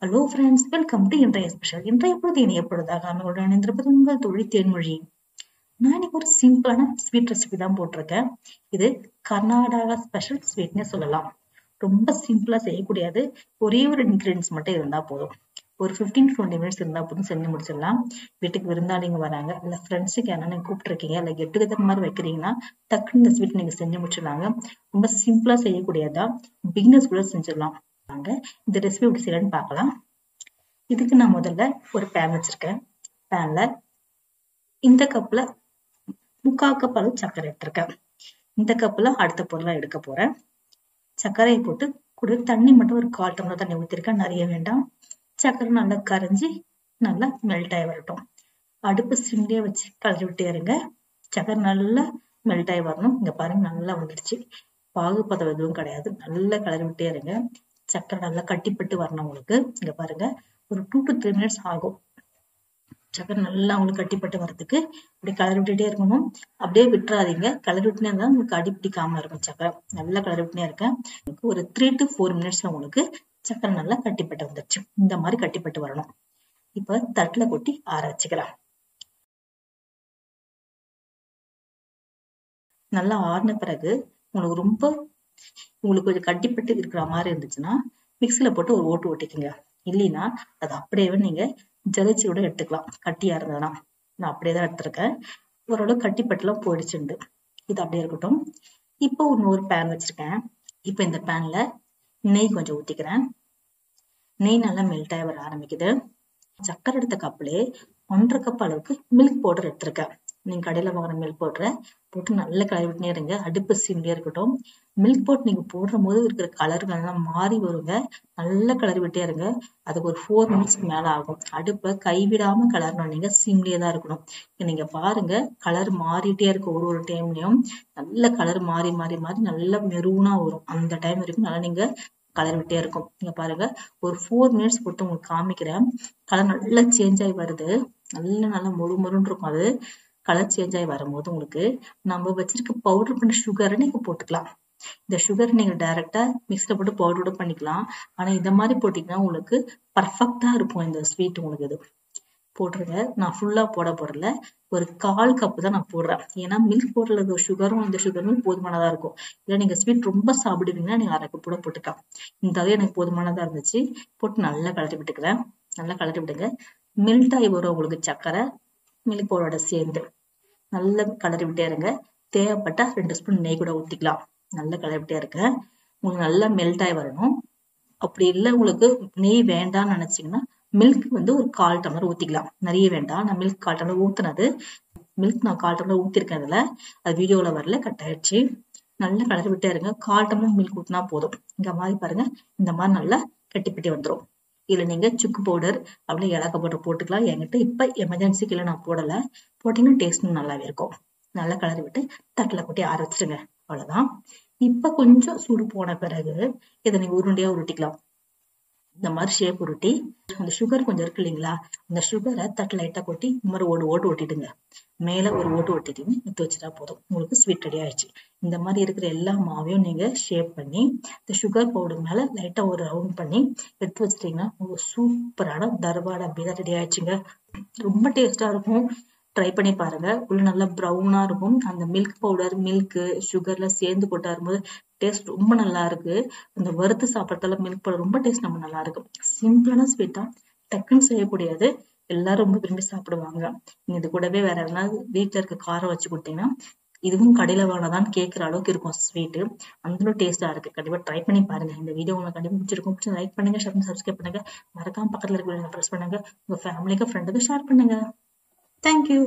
Hello friends, welcome to இன்றைய special. இன்றைய பொழுது இனி எப்பொழுதாக நம்மளுடன் இணைந்திருப்பது உங்கள் தொழில் தேன்மொழி. நான் இன்னைக்கு ஒரு சிம்பிளான ஸ்வீட் ரெசிபி தான் போட்டிருக்கேன். இது கர்நாடகா ஸ்பெஷல் ஸ்வீட்னே சொல்லலாம். ரொம்ப சிம்பிளா செய்யக்கூடியது. ஒரே ஒரு இன்கிரீடியன்ஸ் மட்டும் இருந்தா போதும். ஒரு 15-20 மினிட்ஸ் இருந்தா போதும் செஞ்சு முடிச்சிடலாம். வீட்டுக்கு விருந்தாளிங்க வராங்க, இல்ல ஃப்ரெண்ட்ஸுக்கு என்ன நீங்க கூப்பிட்டுருக்கீங்க, இல்ல கெட் டுகெதர் மாதிரி வைக்கிறீங்கன்னா டக்குன்னு இந்த ஸ்வீட் நீங்க செஞ்சு முடிச்சிடலாங்க. ரொம்ப சிம்பிளா செய்யக்கூடியதா, பிகினர்ஸ் கூட செஞ்சிடலாம். இந்த ரெசிபி எப்படி செய்யலாம்னு பார்க்கலாம். இதுக்கு நான் முதல்ல ஒரு பேன் வச்சிருக்கேன். பேன்ல இந்த கப்ல 3/4 கப் அளவு சர்க்கரை எடுத்திருக்கேன். இந்த கப்ல அடுத்த பொருளா எடுக்க போறேன். சர்க்கரையை போட்டு கூட தண்ணி மட்டும் ஒரு 1/4 டம்ளர் தண்ணி ஊத்திருக்கேன், நிறைய வேண்டாம். சர்க்கரை நல்லா கரைஞ்சி நல்லா மெல்ட் ஆகி வரட்டும். அடுப்பு சிம்லயே வச்சு கலரி விட்டே இருங்க. சர்க்கரை நல்லா மெல்ட் ஆகி வரணும். இங்க பாருங்க, நல்லா வந்துடுச்சு. பாகுபதம் எதுவும் கிடையாது. நல்லா கலரி விட்டே இருங்க. சர்க்கரை நல்லா கட்டிப்பட்டு வரணும் உங்களுக்கு. இங்க பாருங்க, ஒரு 2 to 3 மினிட்ஸ் ஆகும். சர்க்கரை நல்லா உங்களுக்கு கட்டிப்பட்டு வரதுக்கு இப்படி கலரி விட்டுட்டே இருக்கணும். அப்படியே விட்டுறாதீங்க. கலரி விட்டுனே இருந்தா உங்களுக்கு அடி பிடிக்காம இருக்கும். சர்க்கரை நல்லா கலரி விட்டுனே இருக்கேன். ஒரு 3 to 4 மினிட்ஸ்ல உங்களுக்கு சர்க்கரை நல்லா கட்டிப்பட்டு வந்துருச்சு. இந்த மாதிரி கட்டிப்பட்டு வரணும். இப்ப தட்டுல கொட்டி ஆற வச்சுக்கலாம். நல்லா ஆறின பிறகு உங்களுக்கு கொஞ்சம் கட்டிப்பட்டு இருக்கிற மாதிரி இருந்துச்சுன்னா மிக்சியில போட்டு ஒரு ஓட்டு ஓட்டிக்குங்க. இல்லைன்னா அது அப்படியே நீங்க ஜலிச்சு கூட எடுத்துக்கலாம். கட்டியா இருந்ததுன்னா நான் அப்படியேதான் எடுத்திருக்கேன். ஓரளவு கட்டிப்பட்டுலாம் போயிடுச்சுண்டு. இது அப்படியே இருக்கட்டும். இப்போ இன்னொரு பேன் வச்சிருக்கேன். இப்போ இந்த பேன்ல நெய் கொஞ்சம் ஊத்திக்கிறேன். நெய் நல்லா மெல்ட் ஆகி வர ஆரம்பிக்குது. சர்க்கரை எடுத்த கப்லயே 1/2 கப் அளவுக்கு மில்க் பவுடர் எடுத்திருக்கேன். நீங்க கடையில வாங்குற மில்க் பவுடரை போட்டு நல்லா கலரி விட்டுனே இருங்க. அடுப்பு சிம்லயே இருக்கட்டும். மில்க் பவுடர் நீங்க போடும் போது இருக்கிற கலர்கள்லாம் மாறி வருங்க. நல்லா கலரி விட்டே இருங்க. அதுக்கு ஒரு 4 மினிட்ஸ்க்கு மேல ஆகும். அடுப்பை கைவிடாம கலரணும். நீங்க சிம்லயே தான் இருக்கணும். நீங்க பாருங்க, கலர் மாறிட்டே இருக்கு. ஒரு டைம்லயும் நல்ல கலர் மாறி மாறி மாறி நல்லா மெரூனா வரும். அந்த டைம் வரைக்கும் நல்லா நீங்க கலர் விட்டே இருக்கும். நீங்க பாருங்க, ஒரு 4 மினிட்ஸ் போட்டு உங்களுக்கு காமிக்கிறேன். கலர் நல்லா சேஞ்ச் ஆகி வருது. நல்லா மொறுன்னு இருக்கும். அது கலர் சேஞ்ச் ஆகி வரும்போது உங்களுக்கு நம்ம வச்சிருக்க பவுடர் பண்ண சுகரை நீங்க போட்டுக்கலாம். இந்த சுகர் நீங்க டைரக்டா மிக்ஸில போட்டு பவுடரோட பண்ணிக்கலாம். ஆனா இந்த மாதிரி போட்டீங்கன்னா உங்களுக்கு பர்ஃபெக்டா இருக்கும் இந்த ஸ்வீட். உங்களுக்கு இது போட்டுருங்க. நான் ஃபுல்லா போட போடல, ஒரு 1/4 கப் தான் நான் போடுறேன். ஏன்னா மில்க் பவுடர்ல இருக்க சுகரும் இந்த சுகரும் போதுமானதா இருக்கும். இல்ல நீங்க ஸ்வீட் ரொம்ப சாப்பிடுவீங்கன்னா நீங்க 1/2 கப் கூட போட்டுக்கலாம். இந்த அளவு எனக்கு போதுமானதா இருந்துச்சு. போட்டு நல்லா கலரி விட்டுக்கிறேன். நல்லா கலரி விடுங்க. மெல்ட் ஆகி வரும் உங்களுக்கு சர்க்கரை மில்க் பவுடரோட சேர்ந்து. நல்லா கலரி விட்டே இருங்க. தேவைப்பட்டா 2 ஸ்பூன் நெய் கூட ஊத்திக்கலாம். நல்லா கலரி விட்டே இருக்க. உங்களுக்கு நல்லா மெல்ட் ஆகி வரணும். அப்படி இல்லை உங்களுக்கு நெய் வேண்டாம்னு நினைச்சீங்கன்னா மில்க் ஒரு 1/4 டம்ளர் ஊத்திக்கலாம். நிறைய வேண்டாம். நான் மில்க் 1/4 டம்ளர் ஊத்துனது. மில்க் நான் 1/4 டம்ளர் ஊத்திருக்கேன். அதுல அது வீடியோல வரல, கட் ஆயிடுச்சு. நல்லா கலரி விட்டே இருங்க. 1/4 டம்ளர் மில்க் ஊத்தினா போதும். இங்க மாதிரி பாருங்க, இந்த மாதிரி நல்லா கட்டிப்பிட்டி வந்துடும். இதுல நீங்க சுக்கு பவுடர் அப்படி ஏலக்காய் பவுடர் போட்டுக்கலாம். என்கிட்ட இப்ப எமர்ஜென்சிக்கு இல்லை, நான் போடல. போட்டீங்கன்னா டேஸ்டும் நல்லாவே இருக்கும். நல்லா கலரி விட்டு தட்டுல கொட்டி ஆற வச்சிருங்க. அவ்வளவுதான். இப்ப கொஞ்சம் சூடு போன பிறகு இதை நீங்க உருண்டையா உருட்டிக்கலாம். இந்த மாதிரி ஷேப் உருட்டி அந்த சுகர் கொஞ்சம் இருக்கு இல்லைங்களா, அந்த சுகரை தட்டு லைட்டா கொட்டி இந்த மாதிரி ஓட்டு ஓட்டிடுங்க. மேல ஒரு ஓட்டு ஓட்டிட்டீங்க, எடுத்து வச்சுட்டா போதும். உங்களுக்கு ஸ்வீட் ரெடி ஆயிடுச்சு. இந்த மாதிரி இருக்கிற எல்லா மாவையும் நீங்க ஷேப் பண்ணி இந்த சுகர் பவுடர் மேல லைட்டா ஒரு ரவுண்ட் பண்ணி எடுத்து வச்சிட்டீங்கன்னா உங்களுக்கு சூப்பரான தர்பாடா அப்படிதான் ரெடி ஆயிடுச்சுங்க. ரொம்ப டேஸ்டா இருக்கும். ட்ரை பண்ணி பாருங்க. உள்ள நல்லா ப்ரௌனா இருக்கும். அந்த மில்க் பவுடர் மில்க் சுகர்ல சேர்ந்து போட்டா இருக்கும்போது டேஸ்ட் ரொம்ப நல்லா இருக்கு. அந்த வறுத்து சாப்பிடறதால மில்க் பவுடர் ரொம்ப டேஸ்ட் நம்ம நல்லா இருக்கும். சிம்பிளான ஸ்வீட் தான், டக்குன்னு செய்யக்கூடியது. எல்லாரும் ரொம்ப விரும்பி சாப்பிடுவாங்க. நீங்க இது கூடவே வேற எதனா வீட்டுல இருக்க காரம் வச்சு கொடுத்தீங்கன்னா இதுவும் கடையில வாங்கினதான்னு கேட்கிற அளவுக்கு இருக்கும் ஸ்வீட்டு. அந்த டேஸ்டா இருக்கு. கண்டிப்பா ட்ரை பண்ணி பாருங்க. இந்த வீடியோ உங்களுக்கு கண்டிப்பா பிடிச்சிருக்கும். லைக் பண்ணுங்க, ஷேர் பண்ணி சப்ஸ்கிரைப் பண்ணுங்க. மறக்காம பக்கத்துல இருக்க ப்ரெஸ் பண்ணுங்க. உங்க ஃபேமிலிக்கு ஃப்ரெண்டுக்கு ஷேர் பண்ணுங்க. Thank you.